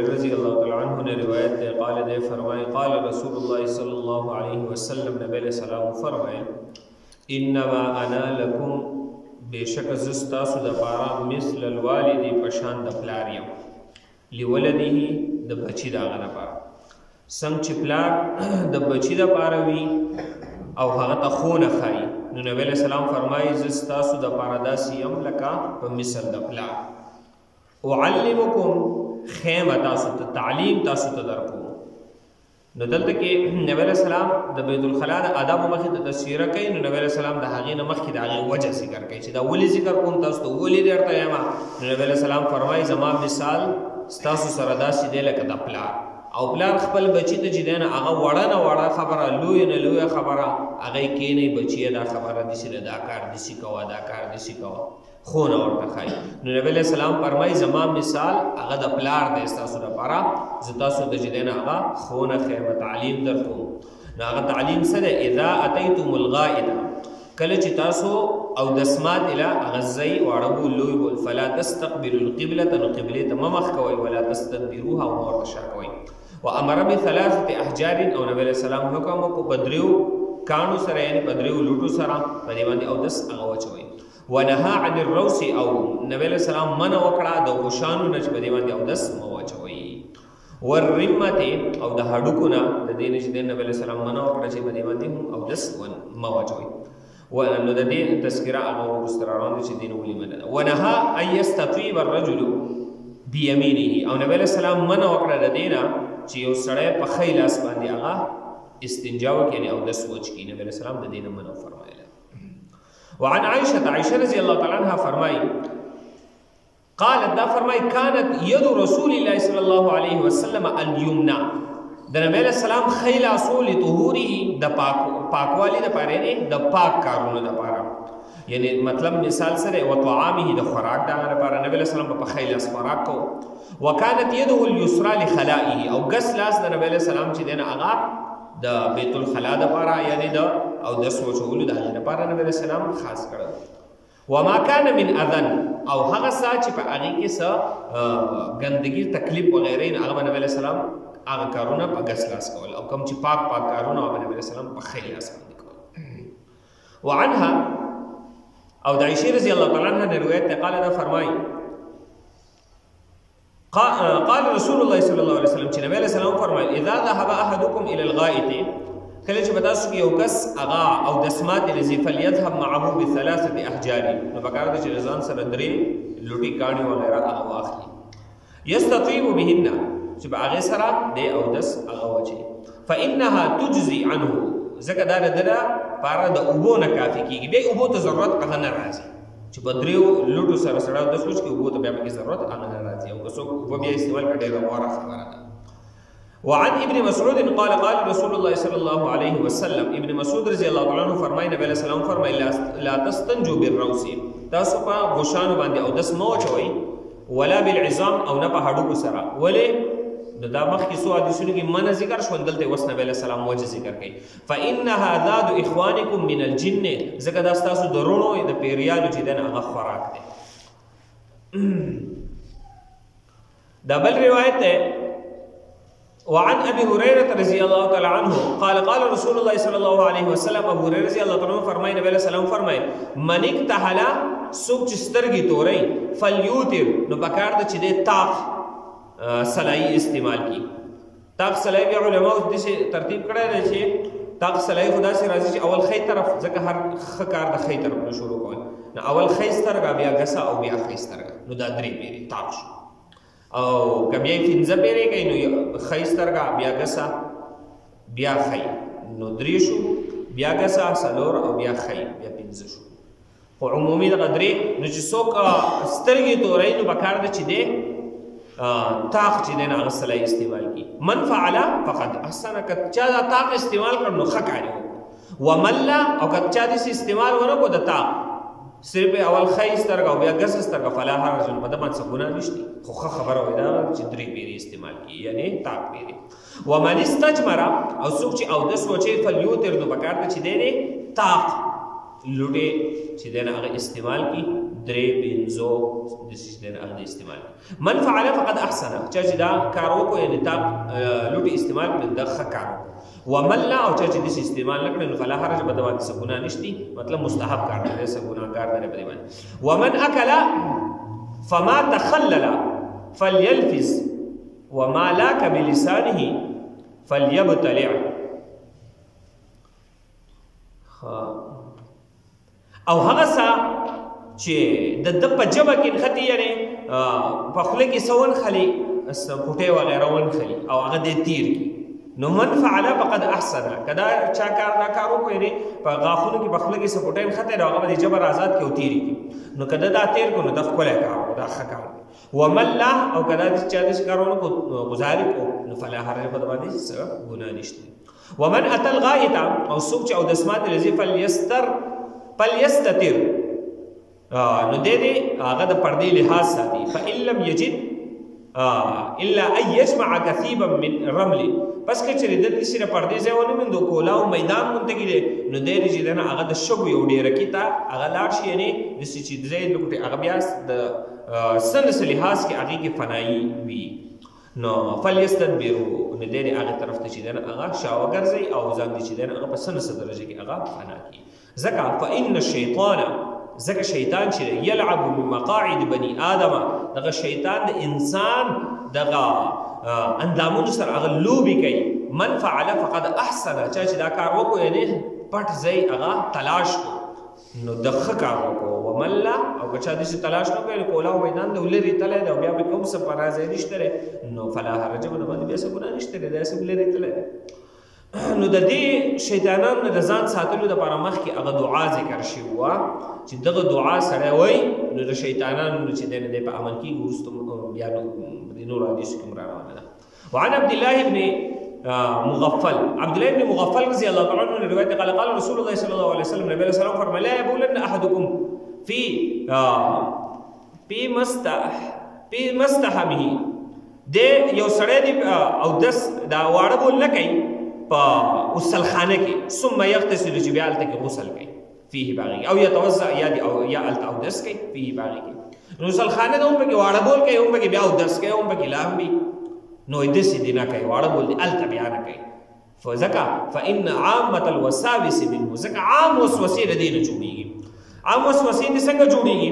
رضی اللہ تعالیٰ عنہ نے روایت دے قال دے فرمائے قال رسول اللہ صلی اللہ علیہ وسلم نبی علیہ السلام فرمائے انما انا لکم بیشک زستاسو دا پارا مثل الوالد پشان دا پلاریم لولده دا بچی دا غنا پارا سنگ چی پلار دا بچی دا پارا وی او حغتا خون خائی نو نبی علیہ السلام فرمائے زستاسو دا پارا دا سیم لکا پا مثل دا پلار اعلمکم خیم تاسو ته تعلیم تاسو ته درکو نو دلته کې نبی علیہ السلام د بیت الخلا د آداب مخې ته تفسیر کوي نو نبی علیہ السلام د هغې نه مخکې د هغې وجه ذکر کوي چې دا ولې ذکر کوم تاسو ته ولې درته یم نو نبی علیہ السلام فرمایي زما مثال ستاسو سره داسې دی لکه د پلار او پلار خپل بچی ته چې دی نه هغه وړه نه وړه خبره لویه نه لویه خبره هغې کښېنئ بچیه دا خبره داسې دا کار داسې کوه دا کار داسې کوه خونه ورته ښایي نو نبی علیہ السلام فرمایي زما مثال هغه د پلار دی ستاسو لپاره زه تاسو ته چې دی نه هغه خونه ښیم تعلیم درکوم نو هغه تعلیم څه دی اذا اتیتم الغائط کله چې تاسو اودسمات اله هغه ځئ واړه بول لوی بول فلا تستقبلوا القبلة نو قبلې ته مه مخ کوئ ولا تستدبروها او مه ورته شا کوئ وامر بثلاثة احجار او نبی علیہ السلام حکم وکړو په دریو کاڼو سره یعنې په دریو لوټو سره په دې باندې اودس هغه وچوئ ونهى عن الروس او نبی علیہ السلام منع وکړه د غشانو نه چې په دې باندې اودس مه واچوئ والرمة او د هډوکو نه د دې نه چې نبی علیہ السلام منع وکړه چې په دې باندې هم اودس مه واچوئ نو د دې تذکره هغه وروسته راروان دي چې دې نه ولې منع ده ونهى ان یستطیب الرجل بیمینه او نبی علیہ السلام منع وکړه د دې نه چې یو سړی په ښی لاس باندې هغه استنجا وکړي یعنې اودس وچ کړي نبی علیہ السلام د دې نه منع فرمایله وعن عائشة رضی اللہ تعالیٰ عنہ فرمائی قالت دا فرمائی كانت ید رسول اللہ صلی اللہ علیہ وسلم الیمنا دا نبی علیہ السلام خیل اصول طهوری دا پاکوالی دا پارے نے دا پاک کارون دا پارا یعنی مطلب مثال سرے و طعامی دا خوراک دا دا پارا نبی علیہ السلام پا خیل اس خوراک کو وکانت یده اليسرا لخلائی او گس لاس دا نبی علیہ السلام چی دینا آغا دا بیت الخلا دا پارا یعنی دا او د سوچولو د هغې لپاره نبی علیه السلام خاص کړی وما کان من اذن او هغه څه چې په هغې کې څه ګندګي تکلیف وغیرې نه هغه به نبی علیه السلام هغه کارونه په ګس لاس کول او کوم چې پاک پاک کارونه هغه به نبی علیه السلام په ښی لاس باندې کول وعنها او د عایشې رضی الله تعالی عنها نه روایت دی قال دا فرمایي قال رسول الله صلی الله علیه وسلم چې نبی علیه السلام فرمایي اذا ذهب احدکم الى الغائط کله چې بداسو کې یو کس هغه او دسمات لذي فليذهب معه بثلاثه احجار نو پکار د چې ځان سره درې لوټي کاڼي وغیرہ هغه واخلي یستطيب بهن چې په هغې سره دی او دس هغه وچي فانها تجزي عنه ځکه دا د ده لپاره د اوبو نه کافي کېږي بیا اوبو ته ضرورت هغه نه راځي چې په دریو لوټو سره سړی اودس وچ کړي اوبو ته بیا پکې ضرورت هغه نه راځي او که څوک اوبه بیا استعمال کړي ډېره غوره خبره ده وعن ابن مسعود قال قال رسول الله صلی الله علیه وسلم ابن مسعود رضی الله تعالی عنہ فرمایي نبی علیہ السلام فرمایي لا تستنجوا بالروس تاسو په غشانو باندې اودس مه وچوئ ولا بالعظام او نه په هډوکو سره ولې دا مخکې څو حدیثونو کې منع ذکر شول دلته اوس نبی علیہ السلام وجه ذکر کوي فانها ذات اخوانکم من الجن ځکه دا ستاسو د رونو د پیریانو چې دی هغه خوراک دی دا بل روایت دی وعن ابي هريره رضي الله تعالى عنه قال قال رسول الله صلى الله عليه وسلم ابو هريره رضي الله تعالى عنه فرمائے نبی علیہ السلام فرمائے من اکتحل سوک چې سترګې تورئ فلیوتر نو پکار ده چې دی طاق سلائی استعمال کی طاق سلائی بیا علماء داسې ترتیب کړی دی چې طاق سلائی خو داسې راځي چې اول ښی طرف ځکه هر ښه کار د ښی طرف نه شروع کول نو اول ښی سترګه بیا ګسه او بیا ښی سترګه نو دا درې پیرې طاق شو او که بیا یې پنځه پیرې کوي نو ښی سترګه بیا ګسه بیا ښی نو درې شو بیا ګسه څلور او بیا ښی بیا پنځه شو خو عمومي دغه درې نو چې څوک سترګې تورئ نو پکار ده چې دی طاق چې دی نه هغه سلای استعمال کی من فعل فقد احسن که چا دا طاق استعمال کړ نو ښه کار یې ومن لا او که چا داسې استعمال ونه کړو د طاق صرف اول ښی سترګه او بیا ګسه سترګه فلا حرج په ده باندې څه ګناه نشته خو ښه خبره وایي دا چې درې پیرې استعمال کړي یعنې طاق پیرې ومن استجمر او څوک چې اودس وچوي فلیوتر نو پکار ده چې دی طاق لوټې چې دی نه هغه استعمال کړي درې پنځو داسې چې دی نه هغه استعمال من فعل فقد احسن چا چې دا کار وکړو یعنې تا لوټې استعمال کړي دا ښه کار ومن لا او چا چې داسې استعمال نه کړي نو فلا حرج په ده باندې څه ګناه نشته مطلب مستحب کار نه دی څه ګناهګار نه دی په دې باندې ومن اکل فما تخلل فليلفظ وما لاك بلسانه فليبتلع او هغه څه چې د ده په ژبه کې نښتي یعنې په خوله کې څه ونښلي پوټۍ وغیره ونښلي او هغه دې تیر کړي نو من فعله فقد احسنه که دا چا کار دا کار وکړو یعنې په غاښونو کې په خوله کې څه پوټۍ نښتی نو هغه به د ژبه آزاد کړي او تېرې کړي نو که دا تېر کړو نو دا ښکلی کار و دا ښه کار ومن لا او که دا چا داسې کار ونه کړو ګزارې کړو نو فلا حرج په ده باندې څه ګناه نشته ومن اتى الغائط او څوک چې اودس ماتې لري فليستتر نو دې هغه د پردې لحاظ ساتي فإن لم يجد الا ان يجمع كثيبا من رمل پس که چېرې د داسې د پردې ځای ونه موندو کولاو میدان مونته کې دی نو دی چې دی نه هغه د شګو یو ډېرکي ته هغه لاړ شي یعنې داسې چې ځای لږ هغه بیا د سنس لحاظ کې هغې کې فنایي وي نو فلیستدبرو نو دی هغې طرف ته چې دی نه هغه شا وګرځئ او ځان دی چې دی نه هغه په سنس درجه کې هغه فنا کړي ځکه فإن الشیطان ځکه شیطان چې یلعب بمقاعد بني آدم دغه شیطان د انسان دغه اندامونو سره هغه لوبې کوي من فعل فقد احسن چا چې دا کار وکړو یعنې پټ ځای هغه تلاش کړو نو د ښه کار وکړو ومن لا او که چا داسې تلاش نه کوي نو کولاو میدان دی لرې تلی دی او بیا به کوم څه پناه ځای نشته دی نو فلا حرج به د باندې بیا څه ګناه نشته دی داسې لرې تلی دی نو د دې شیطانانو نه د ځان ساتلو دپاره مخکې هغه دعا ذکر شوې وه چې دغه دعا سړی وایي نو د شیطانانو چې دی نه دی په عمل کېږي وروسته بیا د نورو حدیثو کې روانه ده وعن عبد الله بن مغفل عبد الله بن مغفل رضي الله تعالى عنه روایت قال قال رسول الله صلى الله عليه وسلم نبی علیہ السلام فرمایا لا يبولن احدكم في مستحمه د یو سړی دی او دس دا واړه بول نه کوي په غسلخانه کې ثم یغتسل چې بیا هلته کې غسل کوي فيه باغې او یتوضع یا هلته اودس کوي فيه باغې کې نو غسلخانه ته هم پکې واړه بول کوي هم پکې بیا اودس کوي هم پکې لامبي نو داسې دې نه کوي واړه بول دي هلته بیا نه کوي فځکه فإن عامة الوساوس منه ځکه عام وسوسې د دې نه جوړېږي عام وسوسې دې څنګه جوړېږي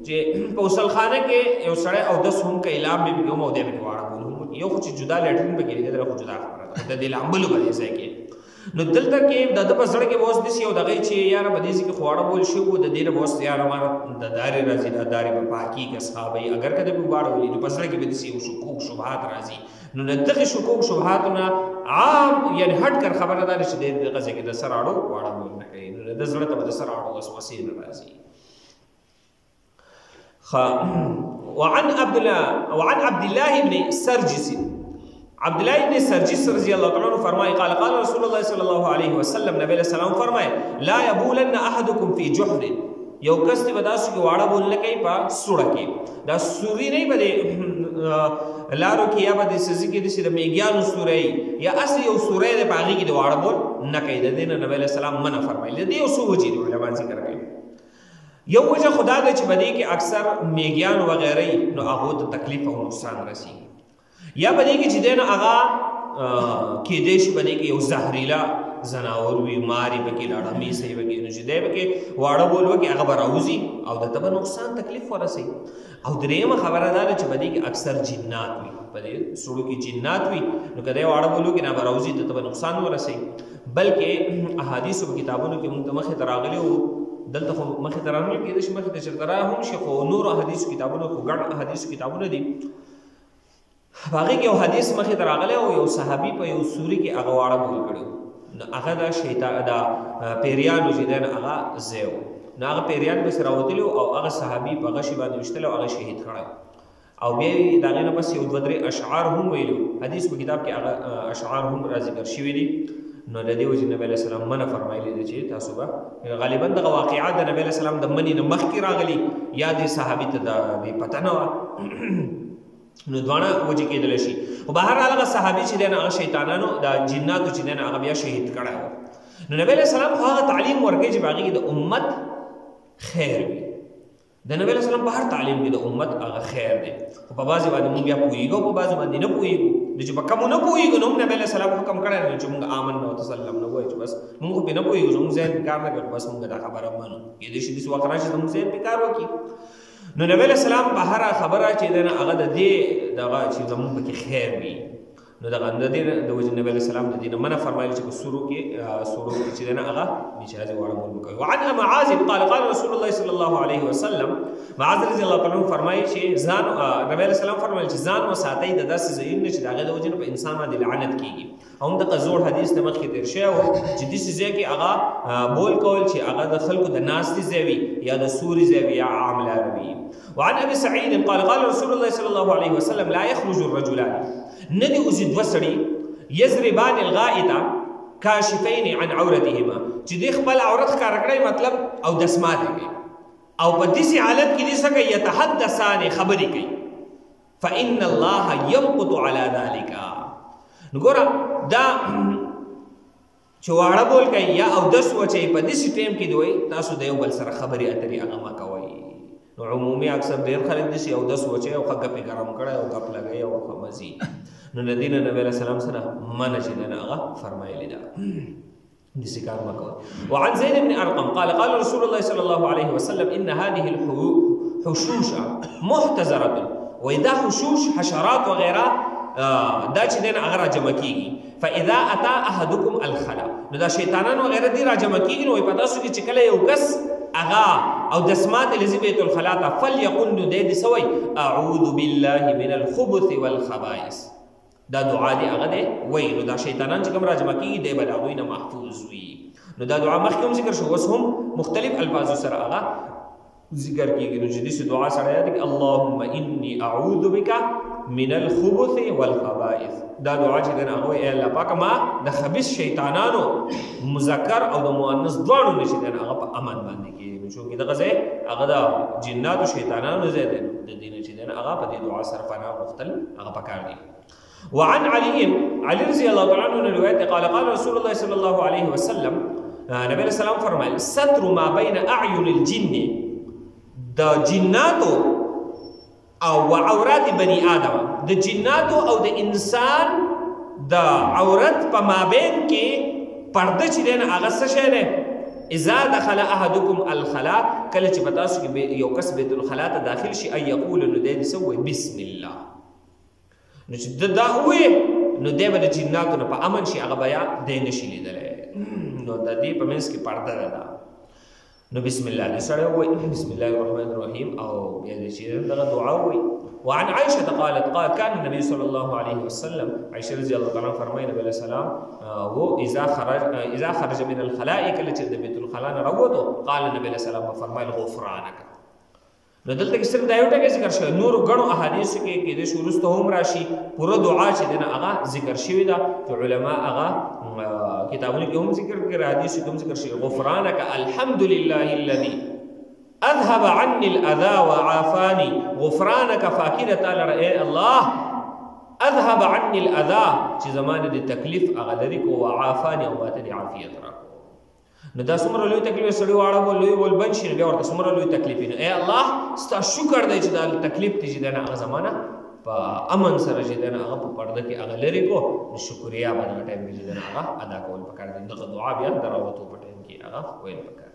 چې په غسلخانه کې یو سړی اودس هم کوي لامبي پکې هم او دی پکې واړه بول هم یو خو چې جدا لیټرین پکې دی دغه خو جدا خبره ده د دې لامبلو په دې ځای کې نو دلته کې د ده په زړه کې به اوس داسې یو دغه چې یاره په دې ځای کې خو واړه بول شوي وو د دې نه به اوس یاره ما د دارې راځي دا دارې به پاکېږي اصحابه یې اګر که د به واړه ولي نو په زړه کې به داسې یو شکوک شبهات راځي نو د دغې شکوک شبهاتو نه عام یعنې هټ کر خبره دا ده چې دغه ځای کې د سر اړو واړه بول نه کوي نو د زړه ته به د سر اړو وسوسې نه راځي وعن عبد الله بن سرجس عبد الله بن سرجس رضی اللہ تعالی عنہ فرمائے قال قال رسول الله صلی اللہ علیہ وسلم نبی علیہ السلام فرمائے لا يبولن احدكم في جحر یو کس دی بداسو کې واړه بول نه کوي په سوړه کې دا سوري نه بده لارو کې یا بده سزي کې د میګیانو سوري یا اصلي یو سوري د باغی کې د واړه بول نه کوي د دین نبی علیہ السلام منع فرمایلی دی اوسو وجې دی علماء ذکر کوي یو وجه خدا د چې بده کې اکثر میګیان وغیرہ نو هغه ته تکلیف او نقصان رسیږي یا بده کې چې دین هغه کې دیش بده کې یو زهريلا زناور وی ماری پکې لاړه می سي وکي نو چې دی پکې واړه بول وکي هغه براوزي او د تبه نقصان تکلیف ورسي او درېمه خبره ده چې بده کې اکثر جنات وي بده سړو کې جنات وي نو کله واړه بولو کې نه براوزي د تبه نقصان ورسي بلکې احادیث او کتابونو کې موږ مخه تراغلي او دلته خو مخه ترانول کې د مخه ته چرته هم شي خو نور احادیث کتابونو خو ګڼ احادیث کتابونه دي باقي کې یو حدیث مخه تراغله او یو صحابي په یو سوري کې هغه واړه بول کړو هغه د شیطان دا پیریانو چې دین هغه زیو نو هغه پیریان به سره وتلو او هغه صحابي په غشي باندې وشتل او هغه شهید کړه او بیا دا نه بس یو دوه درې اشعار هم ویلو حدیث په کتاب کې هغه اشعار هم را ذکر شوي دي نو د دې وجه نبی علیہ السلام منع فرمایلی دی چې تاسو به غالبا دغه واقعات د نبی علیہ السلام د منی نه مخکې راغلي یا د صحابي ته د پته نه وه نو دواړه وجه کېدلی شي خو بهرحال هغه صحابي چې دی نه هغه شیطانانو د جناتو چې دی نه هغه بیا شهید کړی و نو نبی علیہ السلام خو هغه تعلیم ورکوي چې په هغې کې د امت خیر وي د نبی له سلام په هر تعلیم کې د امت هغه خیر دی خو په بعضې باندې مونږ بیا پوهېږو په بعضې باندې نه پوهېږو نو چې په کومو نه پوهېږو نو هم نبی علیه السلام حکم کړی دی چې مونږ آمنا وتسلم نه وایو چې بس مونږ خو پرې نه پوهېږو زموږ ذهن پې کار نه کوي بس مونږ دا خبره منو کېدای شي داسې وخت راشي زموږ ذهن پې کار وکړي نو نبی علیه السلام په هره خبره چې دی نه هغه د دې دغه چې زموږ پکې خیر وي نو دغه د دې د وجې نبی علیه السلام د دې نه منع فرمایل چې په سورو کې چې دی نه هغه نشازې واړول وکوي وعن معاذ قال قال رسول الله صلی الله علیه وسلم معاذ رضی الله عنه فرمایي چې ځان نبی علیه السلام فرمایل چې ځان وساتئ د داسې ځایونو چې د هغې د وجې نه په انسان باندې لعنت کېږي همدغه زوړ حدیث د مخکې تېر شوی و چې داسې ځای کې هغه بول کول چې هغه د خلکو د ناستې ځای وي یا د سوري ځای وي یا عام لار وي وعن ابي سعيد قال قال رسول الله صلى الله عليه وسلم لا يخرج الرجلان ندي اوزي دو سړي يضربان الغائط كاشفين عن عورتهما چې د خپل عورت ښکاره کړی مطلب او دسمات کوي او په داسې حالت کې دې څه کوي يتحدثان خبرې کوي فإن الله يمقت على ذلك نو ګوره دا چې واړه بول کوي یا اودس وچوي په داسې ټایم کې دوی تاسو د یو بل سره خبرې اترې هغه مه کوئ نو عمومي اکثر ډېر خلک داسې اودس وچوي او ښه ګپې ګرم کړی او ګپ لګوي او ښه مزي نو د دې نه نبی علیه السلام سره منع چې دی نه هغه فرمایلې ده داسې کار مه کوئ وعن زید بن ارقم قال قال رسول الله صلی الله علیه وسلم ان هذه الحشوش محتضرة وایي دا حشوش حشرات وغیره دا چې دی نه هغه راجمع کېږي فاذا اتى احدكم الخلا نو دا شیطانان وغیره دي راجمع کېږي نو وایي په تاسو کې چې کله یو کس اغا او دسمات لذي بيت الخلاء فليقل دې دې سوي اعوذ بالله من الخبث والخبائث دا دعا دی هغه دی وای نو دا شیطانان چې کوم راجمع کیږي دی به د هغوی نه محفوظ وي نو دا دعا مخکې هم ذکر شو اوس هم مختلف الفاظو سره هغه ذکر کیږي نو چې داسې دعا سره یاد کړي اللهم انی اعوذ بک من الخبث والخبائث دا دعا چې دی هغه ای الله پاکه ما د خبیث شیطانانو مذکر او د مؤنث دواړو نه چې دی هغه په امن باندې کېږي نو چونکې دغه ځای هغه د جناتو شیطانانو ځای دی د دې نه چې دی هغه په دې دعا سره پناه غوښتل هغه پکار دی وعن علي رضي الله تعالى عنه رواية قال قال رسول الله صلى الله عليه وسلم نبي السلام فرمایل ستر ما بين اعين الجن د جناتو او عورات بني ادم د جناتو او د انسان د عورت په مابین کې پرده چې دین هغه څه شی دی اذا دخل احدكم الخلاء کله چې په تاسو کې یو کس بیت الخلاء ته داخل شي ای یقول نو دې سوې بسم الله نو چې دا وې نو دی به د جناتو نه په امن شي هغه بیا دی نشي لیدلی نو د دې په منځ کې پرده ده نو بسم الله دې سړی ووایي بسم الله الرحمن الرحیم او بیا دې چې دغه دعا ووایي وعن عائشة قالت قال كان النبي صلى الله عليه وسلم عائشة رضي الله عنها فرمایي نبی علیه السلام هو اذا خرج من الخلاء کله چې د بیت الخلاء نه راووتو قال نبی علیه السلام فرمایل غفرانک نو دلته کې صرف دا یو ټکی ذکر شوی نور غنو احادیث کې کېدای شي وروسته هم راشي پوره دعا چې دی نه هغه ذکر شوې ده چې علما هغه کتابونو کې هم ذکر کړي حدیث کې هم ذکر شوی غفرانک الحمد لله الذي اذهب عني الاذى وعافاني غفرانک فاکده تعالی اے الله اذهب عني الاذى چې زمانه د تکلیف هغه لري کو وعافاني او ماته د عافیت راکو نو دا څومره لوی تکلیف سړی واړه بول لوی بول بند شي بیا ورته څومره لوی تکلیف نه اے الله ستا شکر دی چې دا تکلیف ته چې دی نه هغه زمانه په امن سره چې دی نه هغه په پرده کې هغه لرې کو نو شکریا به دغه ټایم کې چې دی نه هغه ادا کول پکار دی دغه دعا بیا د راوتو په ټایم کې هغه ویل پکار